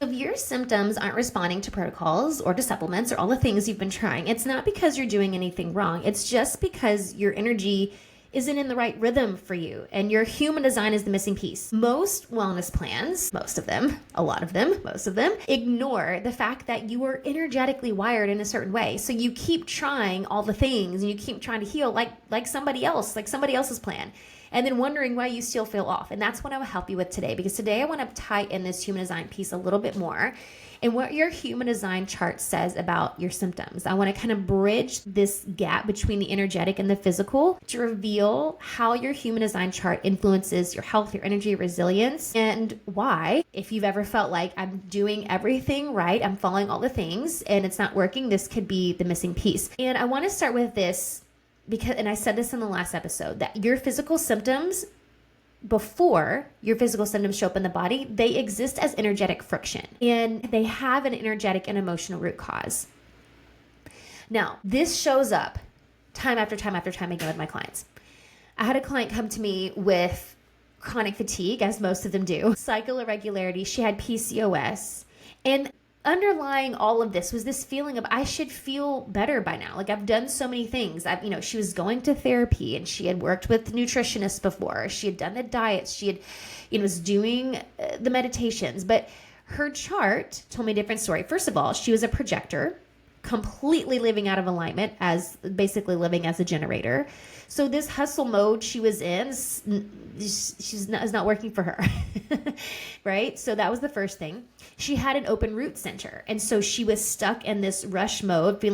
If your symptoms aren't responding to protocols or to supplements or all the things you've been trying, it's not because you're doing anything wrong. It's just because your energy isn't in the right rhythm for you and your human design is the missing piece. Most wellness plans, most of them, ignore the fact that you are energetically wired in a certain way. So you keep trying all the things and you keep trying to heal like somebody else's plan, and then wondering why you still feel off. And that's what I will help you with today, because today I want to tie in this human design piece a little bit more and what your human design chart says about your symptoms. I want to kind of bridge this gap between the energetic and the physical to reveal how your human design chart influences your health, your energy, resilience, and why, if you've ever felt like I'm doing everything right, I'm following all the things and it's not working, this could be the missing piece. And I want to start with this because, and I said this in the last episode, that your physical symptoms, before your physical symptoms show up in the body, they exist as energetic friction and they have an energetic and emotional root cause. Now, this shows up time after time after time again with my clients. I had a client come to me with chronic fatigue, as most of them do, cycle irregularity. She had PCOS, and underlying all of this was this feeling of I should feel better by now. Like I've done so many things. She was going to therapy and she had worked with nutritionists before. She had done the diets. She had, was doing the meditations, but her chart told me a different story. First of all, she was a projector, completely living out of alignment, as basically living as a generator. So this hustle mode she was in is not working for her, right? So that was the first thing. She had an open root center. And so she was stuck in this rush mode,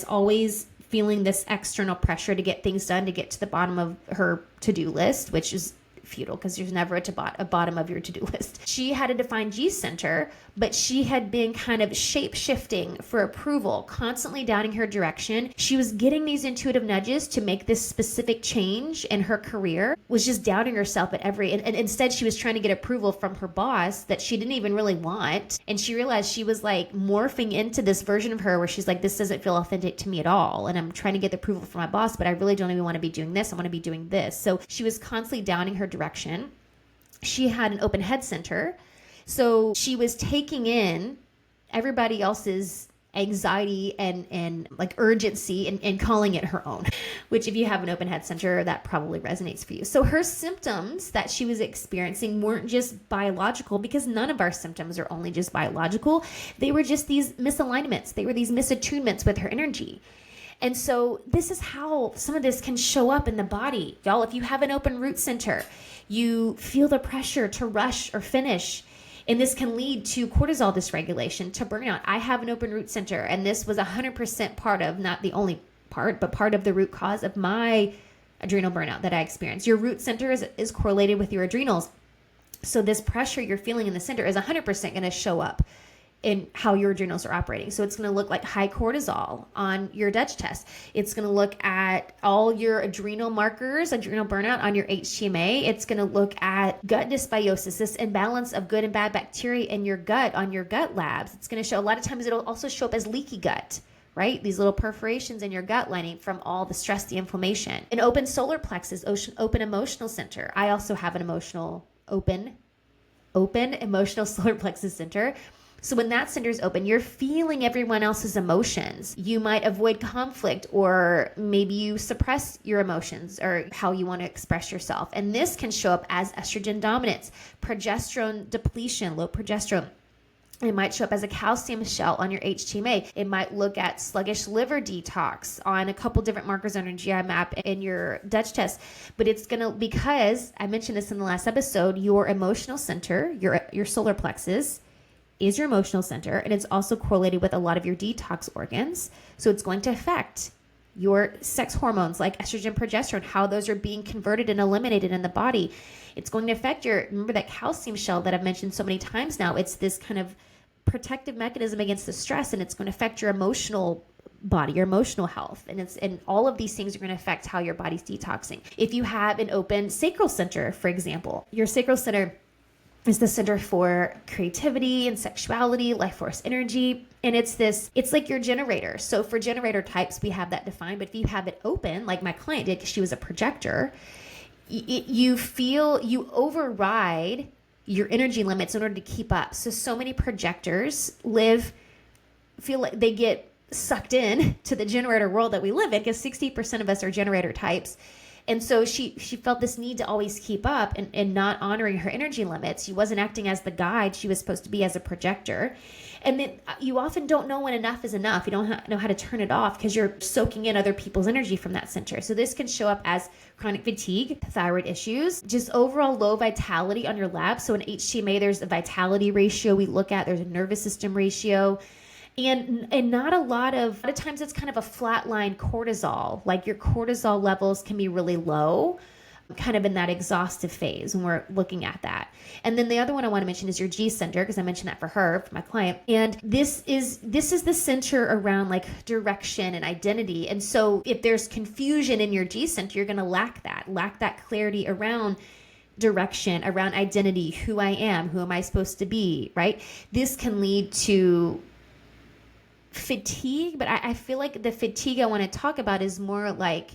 always feeling this external pressure to get things done, to get to the bottom of her to-do list, which is futile because there's never a bottom of your to-do list. She had a defined G center, but she had been kind of shape-shifting for approval, constantly doubting her direction. She was getting these intuitive nudges to make this specific change in her career, was just doubting herself and instead she was trying to get approval from her boss that she didn't even really want. And she realized she was like morphing into this version of her where she's like, this doesn't feel authentic to me at all. And I'm trying to get the approval from my boss, but I really don't even want to be doing this. I want to be doing this. So she was constantly doubting her direction. She had an open head center. So she was taking in everybody else's anxiety and like urgency and calling it her own, which if you have an open head center, that probably resonates for you. So her symptoms that she was experiencing weren't just biological, because none of our symptoms are only just biological. They were just these misalignments. They were these misattunements with her energy. And so this is how some of this can show up in the body. Y'all, if you have an open root center, you feel the pressure to rush or finish. And this can lead to cortisol dysregulation, to burnout. I have an open root center, and this was 100% part of, not the only part, but part of the root cause of my adrenal burnout that I experienced. Your root center is correlated with your adrenals. So this pressure you're feeling in the center is 100% going to show up in how your adrenals are operating. So it's going to look like high cortisol on your Dutch test. It's going to look at all your adrenal markers, adrenal burnout on your HTMA. It's going to look at gut dysbiosis, this imbalance of good and bad bacteria in your gut on your gut labs. It's going to show, a lot of times it'll also show up as leaky gut, right? These little perforations in your gut lining from all the stress, the inflammation. An open solar plexus, open emotional center. I also have an open emotional solar plexus center. So when that center is open, you're feeling everyone else's emotions. You might avoid conflict, or maybe you suppress your emotions or how you want to express yourself. And this can show up as estrogen dominance, progesterone depletion, low progesterone. It might show up as a calcium shell on your HTMA. It might look at sluggish liver detox on a couple different markers on your GI map in your Dutch test. But it's going to, because I mentioned this in the last episode, your emotional center, your solar plexus, is your emotional center, and it's also correlated with a lot of your detox organs. So it's going to affect your sex hormones like estrogen, progesterone, how those are being converted and eliminated in the body. It's going to affect remember that calcium shell that I've mentioned so many times now. It's this kind of protective mechanism against the stress, and it's going to affect your emotional body, your emotional health. And all of these things are going to affect how your body's detoxing. If you have an open sacral center, for example, your sacral center is the center for creativity and sexuality, life force energy. And it's like your generator. So for generator types, we have that defined. But if you have it open, like my client did, because she was a projector, you override your energy limits in order to keep up. So many projectors feel like they get sucked in to the generator world that we live in, because 60% of us are generator types. And so she felt this need to always keep up and not honoring her energy limits. She wasn't acting as the guide she was supposed to be as a projector. And then you often don't know when enough is enough. You don't know how to turn it off because you're soaking in other people's energy from that center. So this can show up as chronic fatigue, thyroid issues, just overall low vitality on your lab. So in HTMA, there's a vitality ratio we look at. There's a nervous system ratio. And not a lot of times it's kind of a flatline cortisol. Like your cortisol levels can be really low, kind of in that exhaustive phase when we're looking at that. And then the other one I want to mention is your G center, because I mentioned that for her, for my client. And this is the center around like direction and identity. And so if there's confusion in your G center, you're going to lack that clarity around direction, around identity, who I am, who am I supposed to be, right? This can lead to fatigue, but I feel like the fatigue I want to talk about is more like,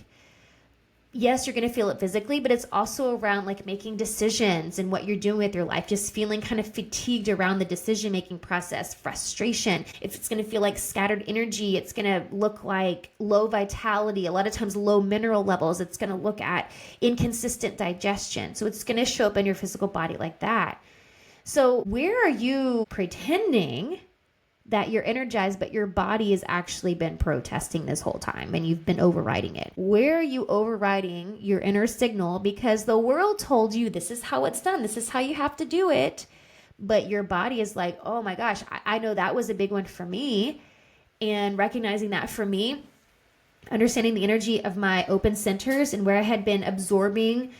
yes, you're going to feel it physically, but it's also around like making decisions and what you're doing with your life, just feeling kind of fatigued around the decision-making process, frustration. If it's going to feel like scattered energy, it's going to look like low vitality, a lot of times low mineral levels. It's going to look at inconsistent digestion. So it's going to show up in your physical body like that. So where are you pretending that you're energized, but your body has actually been protesting this whole time and you've been overriding it? Where are you overriding your inner signal because the world told you this is how it's done, this is how you have to do it, but your body is like, oh my gosh, I know that was a big one for me. And recognizing that for me, understanding the energy of my open centers and where I had been absorbing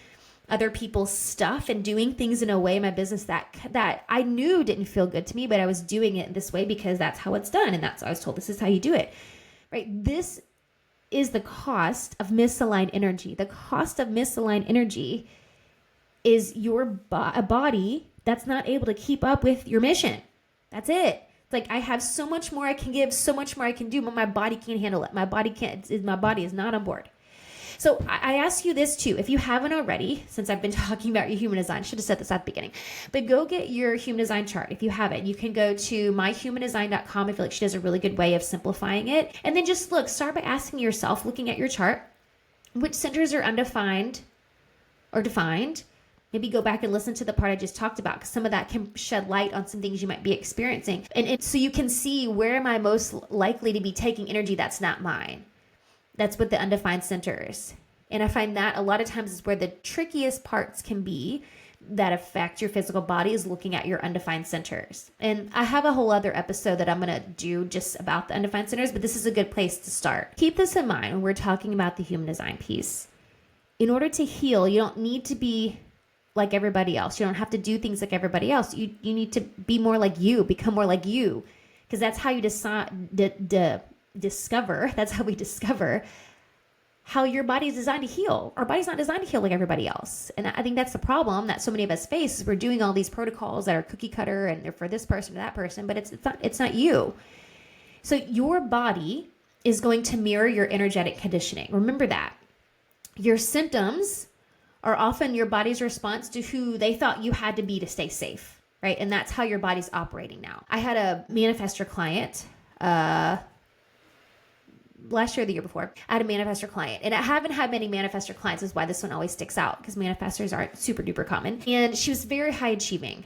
other people's stuff and doing things in a way in my business that I knew didn't feel good to me, but I was doing it this way because that's how it's done. And that's, I was told, this is how you do it, right? This is the cost of misaligned energy. The cost of misaligned energy is your a body that's not able to keep up with your mission. That's it. It's like, I have so much more I can give, so much more I can do, but my body can't handle it. My body is not on board. So I ask you this too, if you haven't already, since I've been talking about your human design, should have said this at the beginning, but go get your human design chart. If you haven't, you can go to myhumandesign.com. I feel like she does a really good way of simplifying it. And then just start by asking yourself, looking at your chart, which centers are undefined or defined. Maybe go back and listen to the part I just talked about, because some of that can shed light on some things you might be experiencing. And so you can see, where am I most likely to be taking energy that's not mine? That's what the undefined centers. And I find that a lot of times is where the trickiest parts can be that affect your physical body, is looking at your undefined centers. And I have a whole other episode that I'm going to do just about the undefined centers, but this is a good place to start. Keep this in mind when we're talking about the human design piece. In order to heal, you don't need to be like everybody else. You don't have to do things like everybody else. You need to be more like you, become more like you, because that's how you discover, that's how we discover how your body is designed to heal. Our body's not designed to heal like everybody else. And I think that's the problem that so many of us face, is we're doing all these protocols that are cookie cutter and they're for this person or that person, but it's not you. So your body is going to mirror your energetic conditioning. Remember that. Your symptoms are often your body's response to who they thought you had to be to stay safe, right? And that's how your body's operating now. I had a manifestor client, last year or the year before. I had a manifestor client, and I haven't had many manifestor clients, is why this one always sticks out, because manifestors aren't super duper common. And she was very high achieving.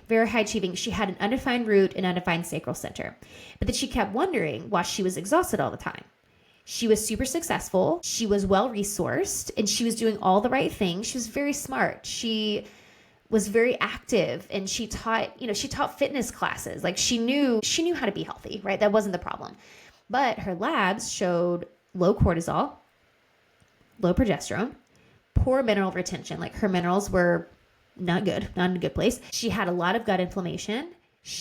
She had an undefined root and undefined sacral center, but then she kept wondering why she was exhausted all the time. She was super successful. She was well resourced, and she was doing all the right things. She was very smart. She was very active, and she taught fitness classes. Like she knew how to be healthy, right? That wasn't the problem. But her labs showed low cortisol, low progesterone, poor mineral retention. Like her minerals were not good, not in a good place. She had a lot of gut inflammation.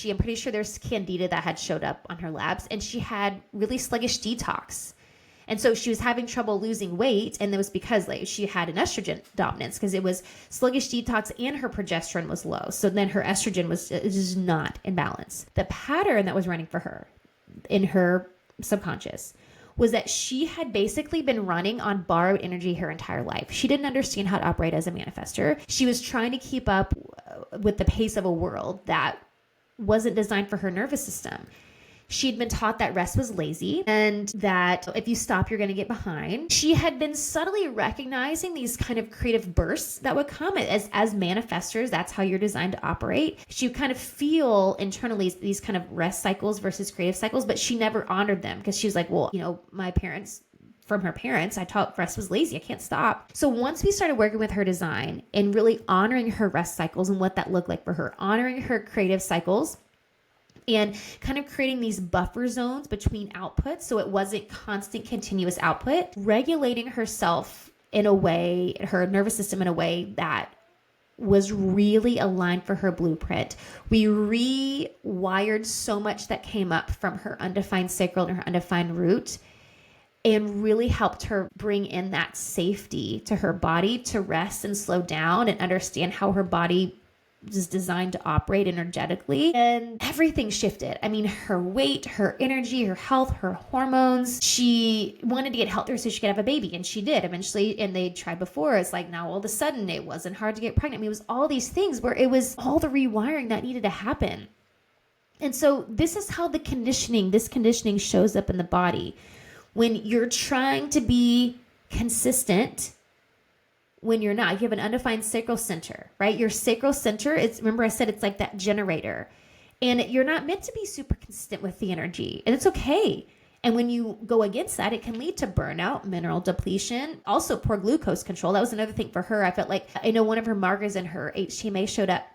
I'm pretty sure there's candida that had showed up on her labs, and she had really sluggish detox. And so she was having trouble losing weight, and it was because she had an estrogen dominance, because it was sluggish detox and her progesterone was low. So then her estrogen was just not in balance. The pattern that was running for her in her subconscious was that she had basically been running on borrowed energy her entire life. She didn't understand how to operate as a manifester. She was trying to keep up with the pace of a world that wasn't designed for her nervous system. She'd been taught that rest was lazy and that if you stop, you're going to get behind. She had been subtly recognizing these kind of creative bursts that would come as manifestors. That's how you're designed to operate. She would kind of feel internally these kind of rest cycles versus creative cycles, but she never honored them because she was like, well, from her parents, I taught rest was lazy. I can't stop. So once we started working with her design and really honoring her rest cycles and what that looked like for her, honoring her creative cycles, and kind of creating these buffer zones between outputs so it wasn't constant continuous output, regulating herself in a way, her nervous system in a way that was really aligned for her blueprint. We rewired so much that came up from her undefined sacral and her undefined root, and really helped her bring in that safety to her body to rest and slow down and understand how her body is designed to operate energetically. And everything shifted. I mean, her weight, her energy, her health, her hormones. She wanted to get healthier so she could have a baby, and she did eventually. And they tried before. It's like now all of a sudden it wasn't hard to get pregnant. I mean, it was all these things where it was all the rewiring that needed to happen. And so this is how this conditioning shows up in the body. When you're trying to be consistent, when you're not, you have an undefined sacral center, right? Your sacral center, remember I said it's like that generator, and you're not meant to be super consistent with the energy, and it's okay. And when you go against that, it can lead to burnout, mineral depletion, also poor glucose control. That was another thing for her. I felt like, I know one of her markers in her HTMA showed up,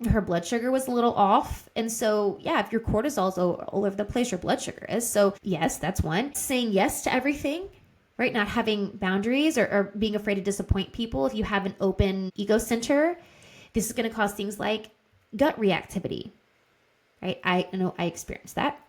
her blood sugar was a little off. And so, yeah, if your cortisol's all over the place, your blood sugar is. So yes, that's one. Saying yes to everything, right? Not having boundaries or being afraid to disappoint people. If you have an open ego center, this is going to cause things like gut reactivity, right? I know I experienced that.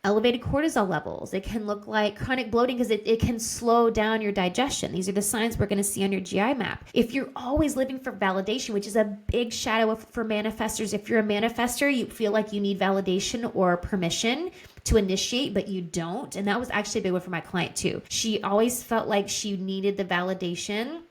Elevated cortisol levels. It can look like chronic bloating because it can slow down your digestion. These are the signs we're going to see on your GI map. If you're always living for validation, which is a big shadow for manifestors. If you're a manifestor, you feel like you need validation or permission to initiate, but you don't. And that was actually a big one for my client too. She always felt like she needed the validation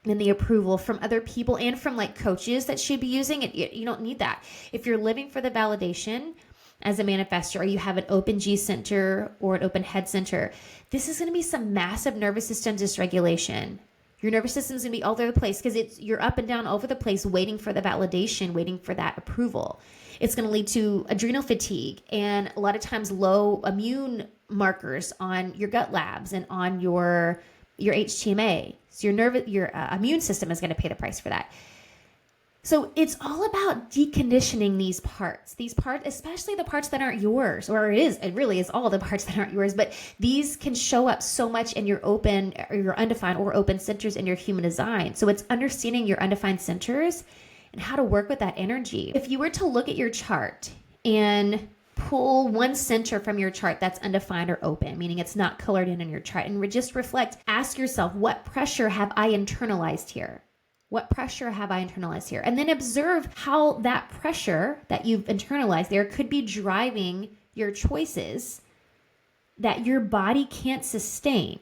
and the approval from other people and from like coaches that she'd be using. You don't need that. If you're living for the validation as a manifestor, or you have an open G center or an open head center, this is going to be some massive nervous system dysregulation. Your nervous system is going to be all over the place because you're up and down all over the place waiting for the validation, waiting for that approval. It's going to lead to adrenal fatigue and a lot of times low immune markers on your gut labs and on your HTMA. So your immune system is going to pay the price for that. So it's all about deconditioning these parts, especially the parts that aren't yours, or it really is all the parts that aren't yours, but these can show up so much in your open or your undefined or open centers in your human design. So it's understanding your undefined centers and how to work with that energy. If you were to look at your chart and pull one center from your chart that's undefined or open, meaning it's not colored in your chart, and just reflect, ask yourself, what pressure have I internalized here? What pressure have I internalized here? And then observe how that pressure that you've internalized there could be driving your choices that your body can't sustain.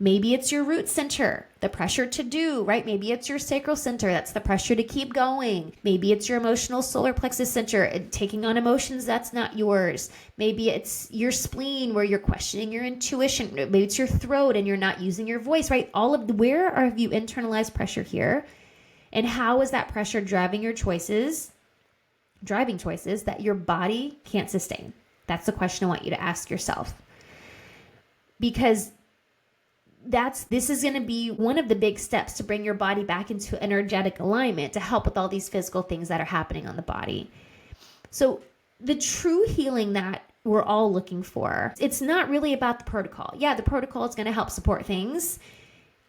Maybe it's your root center, the pressure to do, right? Maybe it's your sacral center. That's the pressure to keep going. Maybe it's your emotional solar plexus center, taking on emotions that's not yours. Maybe it's your spleen where you're questioning your intuition. Maybe it's your throat and you're not using your voice, right? Where have you internalized pressure here? And how is that pressure driving choices that your body can't sustain? That's the question I want you to ask yourself. Because this is going to be one of the big steps to bring your body back into energetic alignment to help with all these physical things that are happening on the body. So the true healing that we're all looking for, it's not really about the protocol. Yeah, the protocol is going to help support things.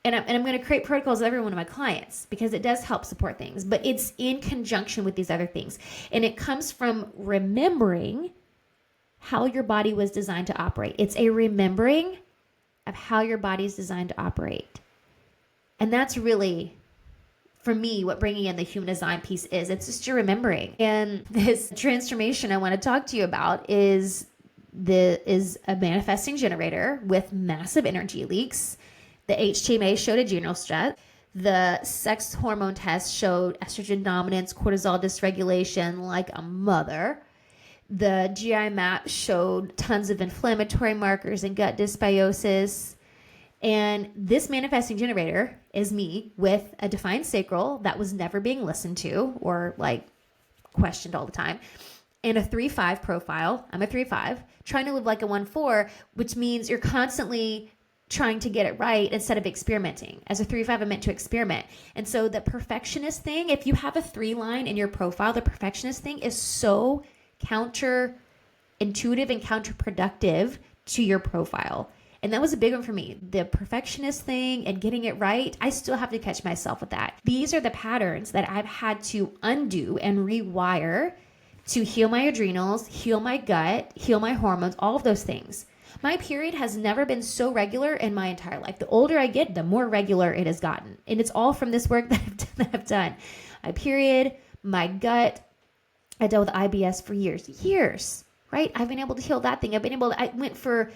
And I'm going to create protocols with every one of my clients because it does help support things, but it's in conjunction with these other things. And it comes from remembering how your body was designed to operate. It's a remembering of how your body is designed to operate. And that's really, for me, what bringing in the human design piece is. It's just your remembering. And this transformation I want to talk to you about is is a manifesting generator with massive energy leaks. The HTMA showed adrenal stress. The sex hormone test showed estrogen dominance, cortisol dysregulation like a mother. The GI map showed tons of inflammatory markers and gut dysbiosis. And this manifesting generator is me with a defined sacral that was never being listened to or like questioned all the time. And a 3-5 profile. I'm a 3-5, trying to live like a 1-4, which means you're constantly trying to get it right instead of experimenting. As a 3-5, I'm meant to experiment. And so the perfectionist thing, if you have a 3 line in your profile, the perfectionist thing is so counterintuitive and counterproductive to your profile. And that was a big one for me. The perfectionist thing and getting it right, I still have to catch myself with that. These are the patterns that I've had to undo and rewire to heal my adrenals, heal my gut, heal my hormones, all of those things. My period has never been so regular in my entire life. The older I get, the more regular it has gotten. And it's all from this work that I've done. My period, my gut. I dealt with IBS for years, right? I've been able to heal that thing. I went for,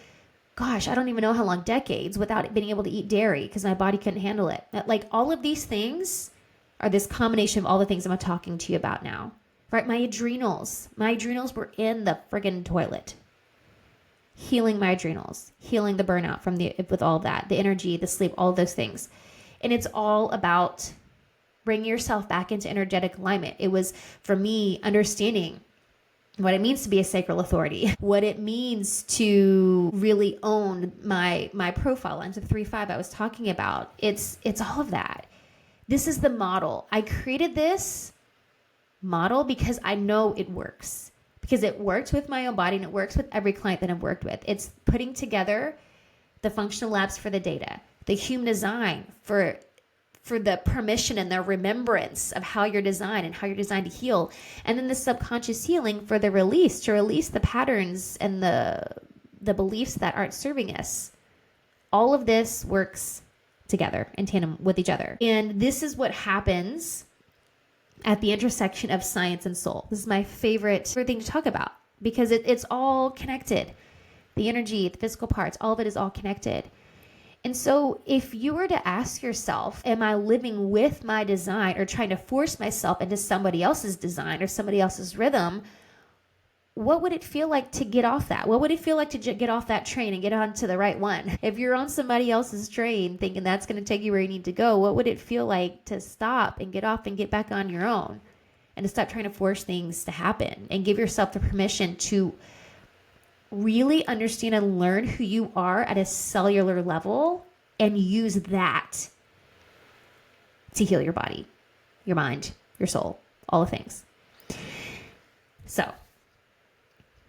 gosh, I don't even know how long, decades without being able to eat dairy because my body couldn't handle it. Like all of these things are this combination of all the things I'm talking to you about now, right? My adrenals were in the friggin' toilet. Healing my adrenals, healing the burnout with all that, the energy, the sleep, all of those things. And it's all about bringing yourself back into energetic alignment. It was, for me, understanding what it means to be a sacral authority, what it means to really own my profile lines, the 3-5 I was talking about. It's all of that. This is the model. I created this model because I know it works. Because it works with my own body and it works with every client that I've worked with. It's putting together the functional labs for the data, the human design for the permission and the remembrance of how you're designed and how you're designed to heal. And then the subconscious healing for the release, to release the patterns and the beliefs that aren't serving us. All of this works together in tandem with each other. And this is what happens at the intersection of science and soul. This is my favorite thing to talk about because it's all connected. The energy, the physical parts, all of it is all connected. And so if you were to ask yourself, am I living with my design or trying to force myself into somebody else's design or somebody else's rhythm, what would it feel like to get off that? What would it feel like to get off that train and get onto the right one? If you're on somebody else's train thinking that's going to take you where you need to go, what would it feel like to stop and get off and get back on your own and to stop trying to force things to happen and give yourself the permission to really understand and learn who you are at a cellular level and use that to heal your body, your mind, your soul, all the things. So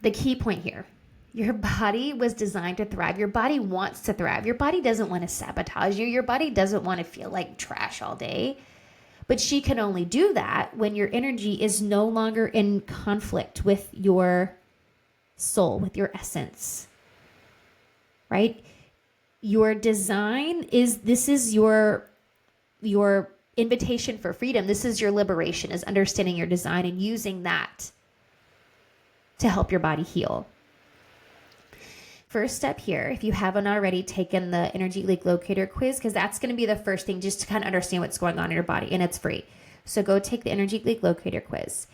the key point here, your body was designed to thrive. Your body wants to thrive. Your body doesn't want to sabotage you. Your body doesn't want to feel like trash all day. But she can only do that when your energy is no longer in conflict with your soul, with your essence, right? Your design this is your invitation for freedom. This is your liberation, is understanding your design and using that to help your body heal. First step here, if you haven't already taken the Energy Leak Locator Quiz, because that's going to be the first thing just to kind of understand what's going on in your body, and it's free. So go take the Energy Leak Locator Quiz.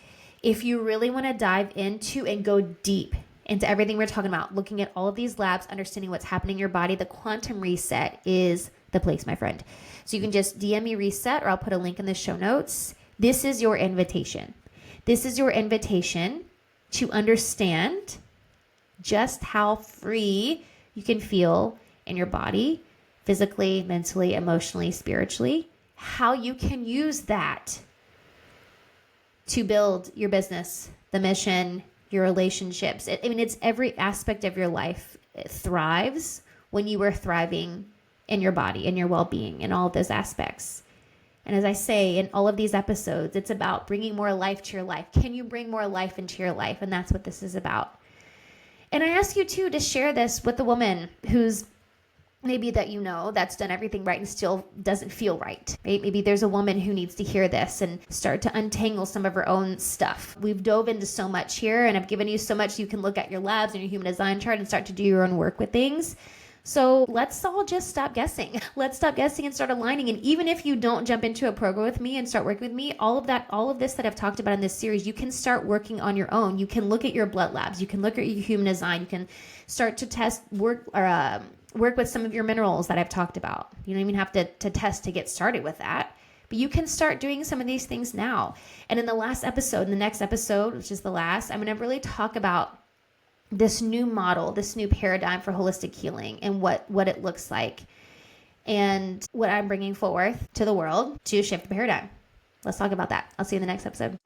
If you really want to dive into and go deep into everything we're talking about, looking at all of these labs, understanding what's happening in your body, the quantum reset is the place, my friend. So you can just DM me reset, or I'll put a link in the show notes. This is your invitation. This is your invitation to understand just how free you can feel in your body, physically, mentally, emotionally, spiritually, how you can use that to build your business, the mission, your relationships. It's every aspect of your life. It thrives when you are thriving in your body, in your well-being, in all of those aspects. And as I say in all of these episodes, it's about bringing more life to your life. Can you bring more life into your life? And that's what this is about. And I ask you too to share this with a woman who's maybe that that's done everything right and still doesn't feel right. Maybe there's a woman who needs to hear this and start to untangle some of her own stuff. We've dove into so much here, and I've given you so much. You can look at your labs and your human design chart and start to do your own work with things. So let's all just stop guessing. Let's stop guessing and start aligning. And even if you don't jump into a program with me and start working with me, all of this that I've talked about in this series, you can start working on your own. You can look at your blood labs. You can look at your human design. You can start to work with some of your minerals that I've talked about. You don't even have to test to get started with that. But you can start doing some of these things now. And in the next episode, which is the last, I'm going to really talk about this new model, this new paradigm for holistic healing and what it looks like and what I'm bringing forth to the world to shift the paradigm. Let's talk about that. I'll see you in the next episode.